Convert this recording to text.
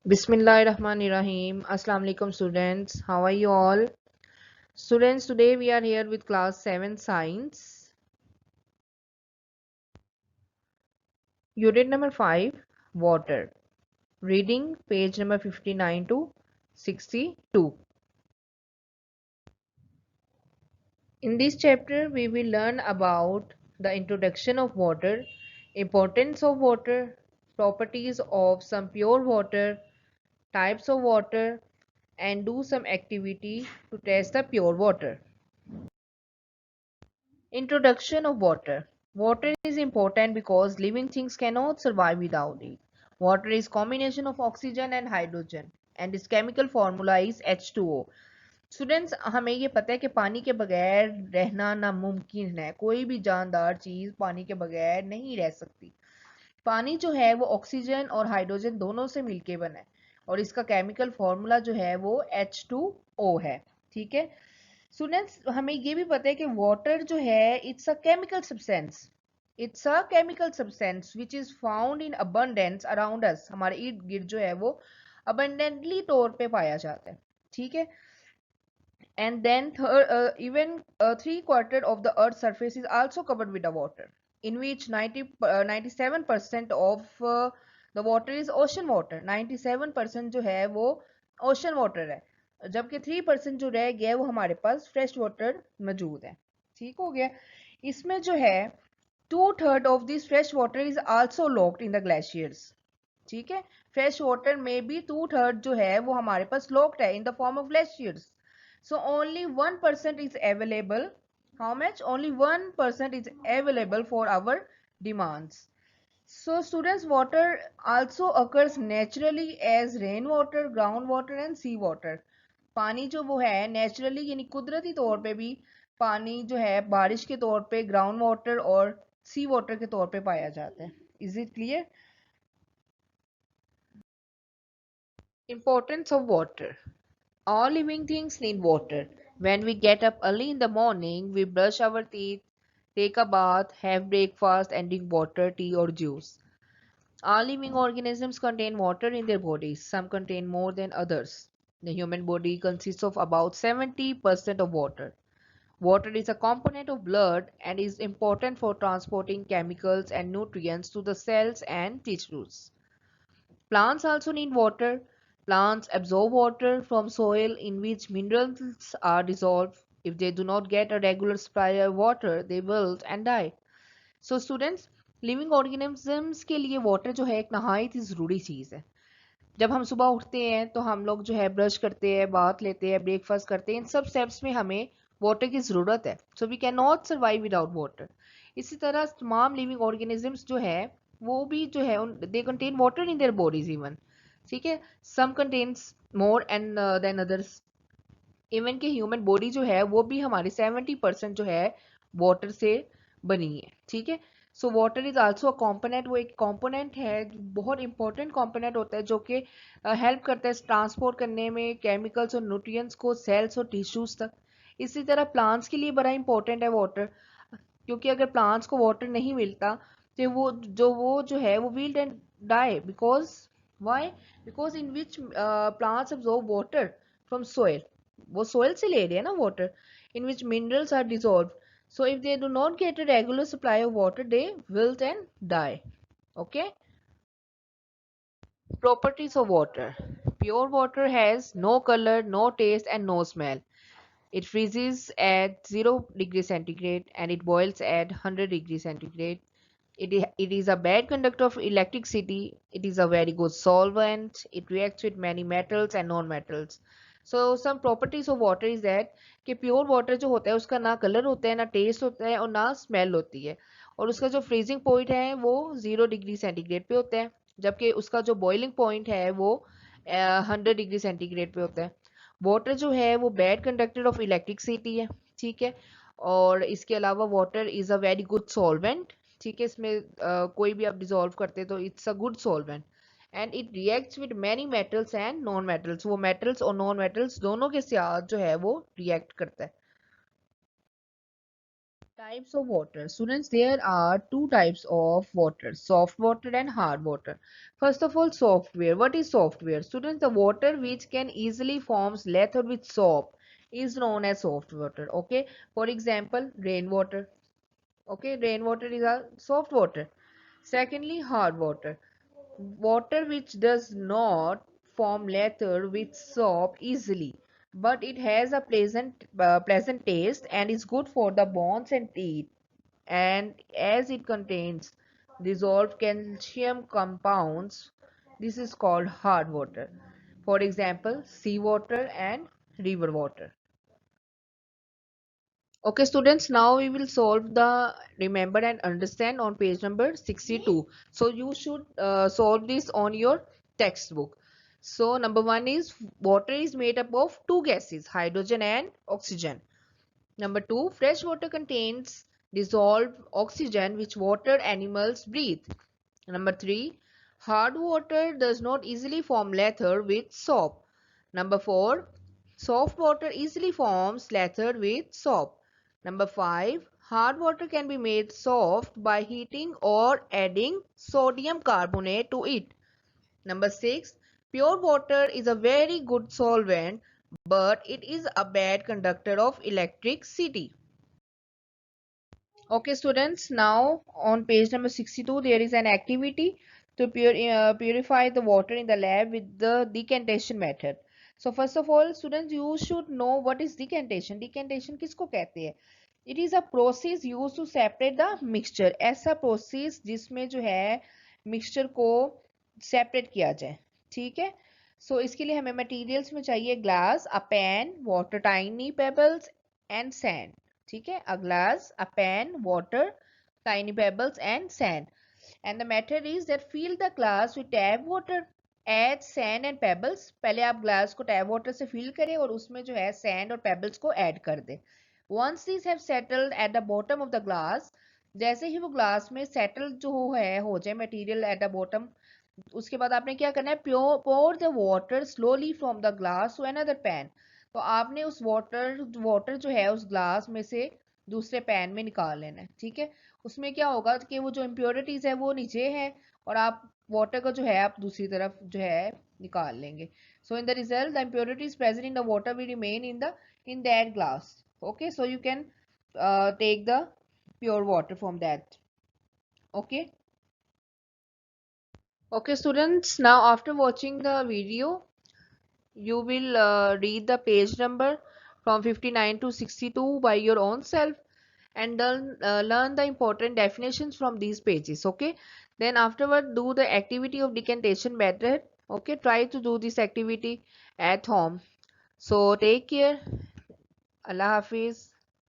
Bismillahirrahmanirrahim. Assalamu alaikum students. How are you all? Students, today we are here with class 7 science. Unit number 5, water. Reading page number 59 to 62. In this chapter, we will learn about the introduction of water, importance of water, properties of some pure water, types of water, and do some activity to test the pure water. Introduction of water. Water is important because living things cannot survive without it. Water is combination of oxygen and hydrogen and its chemical formula is H2O. Students हमें ये पता है कि पानी के बगैर रहना नामुमकिन है। कोई भी जानदार चीज पानी के बगैर नहीं रह सकती। पानी जो है वो ऑक्सीजन और हाइड्रोजन दोनों से मिलके बना है और इसका केमिकल फॉर्मूला जो है वो H2O है। ठीक है स्टूडेंट्स, हमें ये भी पता है कि वाटर जो है it's a chemical substance. It's a chemical substance which is found in abundance around us. हमारे इर्द गिर्द जो है वो अबंडेंटली तौर पे पाया जाता है। ठीक है and then even 3/4 of the earth's surface is also covered with the water, in which 97% of the water is ocean water। 97% जो है वो ocean water है, जबकि 3% जो रह गया है वो हमारे पास फ्रेश वाटर मौजूद है। ठीक हो गया। इसमें जो है 2/3 of this fresh water is also locked in the glaciers। ठीक है, फ्रेश वाटर में भी 2/3 जो है वो हमारे पास लॉक्ड है in the form of glaciers. So only 1% is available. How much? Only 1% is available for our demands. So students, water also occurs naturally as rainwater, groundwater and sea water। पानी जो वो है नेचुरली यानी कुदरती तौर पे भी पानी जो है बारिश के तौर पे ग्राउंड वाटर और सी वाटर के तौर पे पाया जाता है। Is it clear? Importance of water. All living things need water. When we get up early in the morning, we brush our teeth, take a bath, have breakfast, and drink water, tea, or juice. All living organisms contain water in their bodies. Some contain more than others. The human body consists of about 70% of water. Water is a component of blood and is important for transporting chemicals and nutrients to the cells and tissues. Plants also need water. Plants absorb water from soil in which minerals are dissolved. If they do not get a regular supply of water, they wilt and die. So students, living organisms के लिए water जो है एक नहायत ही ज़रूरी चीज़ है। जब हम सुबह उठते हैं तो हम लोग जो है ब्रश करते हैं, बाथ लेते हैं, ब्रेकफास्ट करते हैं, इन सब स्टेप्स में हमें वाटर की ज़रूरत है। So we can not survive without water. इसी तरह तमाम लिविंग ऑर्गेनिजम्स जो है वो भी जो है they contain water in their bodies even. ठीक है, some contains more and than others. Even के ह्यूमन बॉडी जो है वो भी हमारी 70% जो है वाटर से बनी है। ठीक है, so water is also a component. वो एक कॉम्पोनेंट है, बहुत इंपॉर्टेंट कॉम्पोनेंट होता है जो कि हेल्प करता है ट्रांसपोर्ट करने में केमिकल्स और न्यूट्रिएंट्स को सेल्स और टिश्यूज तक। इसी तरह प्लांट्स के लिए बड़ा इंपॉर्टेंट है वाटर, क्योंकि अगर प्लांट्स को वाटर नहीं मिलता तो वो जो है वो wilt and die. Because why? Because in which plants absorb water from soil. वो सोइल से ले रहे हैं ना water, in which minerals are dissolve. So if they do not get a regular supply of water, they wilt and die. Okay. Properties of water. Pure water has no color, no taste, and no smell. It freezes at 0 degrees centigrade and it boils at 100 degrees centigrade. It is a bad conductor of electricity. It is a very good solvent. It reacts with many metals and non-metals. So some properties of water is that कि pure water जो होता है उसका ना colour होता है, ना test होता है और ना स्मेल होती है। और उसका जो फ्रीजिंग पॉइंट है वो 0 डिग्री सेंटीग्रेड पे होता है, जबकि उसका जो बॉइलिंग पॉइंट है वो 100 डिग्री सेंटीग्रेड पे होता है। वाटर जो है वो बैड कंडक्टर ऑफ इलेक्ट्रिसिटी है। ठीक है, और इसके अलावा water is a very good solvent. ठीक है, इसमें कोई भी आप डिजोल्व करते हैं तो it's a good solvent and it reacts with many metals and non metals. वो मेटल्स और नॉन मेटल्स दोनों के साथ जो है वो रिएक्ट करता है। Types of water. Students, there are two types of water, soft water and hard water. First of all, software. What is software? Students, the water which can easily forms lather with soap is known as soft water. Okay. For example, rainwater. Okay, rainwater is a soft water. Secondly, hard water. Water which does not form lather with soap easily, but it has a pleasant taste and is good for the bones and teeth. And as it contains dissolved calcium compounds, this is called hard water. For example, seawater and river water. Okay, students, now we will solve the remember and understand on page number 62. So you should solve this on your textbook. So number one is water is made up of two gases, hydrogen and oxygen. Number two, fresh water contains dissolved oxygen which water animals breathe. Number three, hard water does not easily form lather with soap. Number four, soft water easily forms lather with soap. Number five, hard water can be made soft by heating or adding sodium carbonate to it. Number six, pure water is a very good solvent, but it is a bad conductor of electricity. Okay, students, now on page number 62, there is an activity to purify the water in the lab with the decantation method. So, first of all, students, you should know what is decantation. Decantation किसको कहते हैं? It is a process used to separate the mixture. ऐसा process जिसमें जो है mixture को separate किया जाए. ठीक है? So, इसके लिए हमें materials में चाहिए glass, a pan, water, tiny pebbles and sand. ठीक है, a glass, a pan, water, tiny pebbles and sand. And the method is that fill the glass with tap water, add sand and pebbles. पहले आप glass को tap water से fill करें और उसमें जो है sand और pebbles को add कर दें. Once these have settled at the bottom of the glass, जैसे ही वो glass में settle जो है हो जाए material at the bottom, उसके बाद आपने क्या करना है, pour the water slowly from the glass to another pan. तो आपने उस वाटर जो है उस ग्लास में से दूसरे पैन में निकाल लेना है. ठीक है, उसमें क्या होगा कि वो जो इम्प्योरिटीज है वो नीचे है और आप वाटर का जो है आप दूसरी तरफ जो है निकाल लेंगे. So in the result the impurities present in the water will remain in that glass. Okay, so you can take the pure water from that. Okay. Okay, students, now after watching the video, you will read the page number from 59 to 62 by your own self and learn the important definitions from these pages. Okay, then afterward do the activity of decantation method. Okay, try to do this activity at home. So take care. Allah Hafiz.